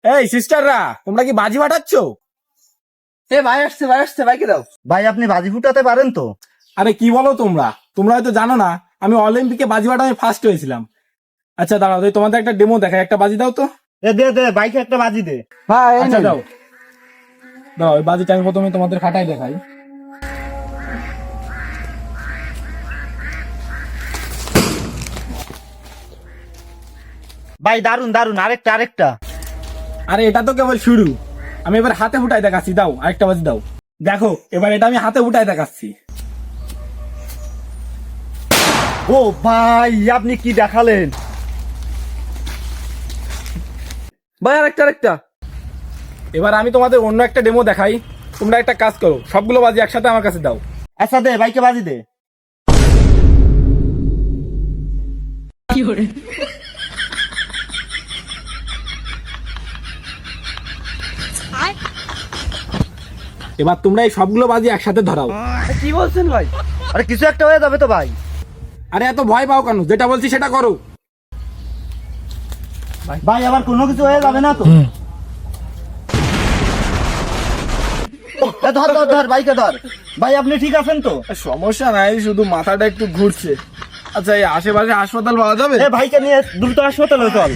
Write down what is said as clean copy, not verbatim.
এই সিস্টাররা, তোমরা কি বাজি ফাটাচ্ছ? এ ভাই আসছে ভাইকে দাও। ভাই আপনি বাজি ফুটাতে পারেন তো? আরে কি বলো তোমরা তোমরা হয়তো জানো না, আমি অলিম্পিকে বাজি ফাটায় ফার্স্ট হয়েছিলাম। আচ্ছা দাঁড়াও, এই তোমাদের একটা ডেমো দেখাই, একটা বাজি দাও তো। দে বাইকে একটা বাজি দে। ভাই এই আচ্ছা নেন। দাও দাও, ওই বাজিটা আমি প্রথমে তোমাদের ফাটাই দেখাই। ভাই দারুন আরেকটা। আরে এটা তো কেবল শুরু, আমি এবার হাতে ফুটাই দেখাচ্ছি। দাও আরেকটা বাজি দাও। দেখো এবার এটা আমি হাতে ফুটাই দেখাচ্ছি। ও ভাই আপনি কি দেখালেন? ভাই আরেকটা। এবার আমি তোমাদের অন্য একটা ডেমো দেখাই। তোমরা একটা কাজ করো, সবগুলো বাজি একসাথে আমার কাছে দাও। আচ্ছা দে বাইকে বাজি দে। এবার তোমরা এই সবগুলো বাজি একসাথে ধরাও। কি বলছেন ভাই? আরে কিছু একটা হয়ে যাবে তো ভাই। আরে এত ভয় পাও কেন? যেটা বলছি সেটা করো। ভাই আবার কোনো কিছু হয়ে যাবে না তো? ধর বাইকে ধর। ভাই আপনি ঠিক আছেন তো? সমস্যা নাই, শুধু মাথাটা একটু ঘুরছে। আচ্ছা এই আশেপাশে হাসপাতাল পাওয়া যাবে? ভাইকে নিয়ে দ্রুত হাসপাতালে চল।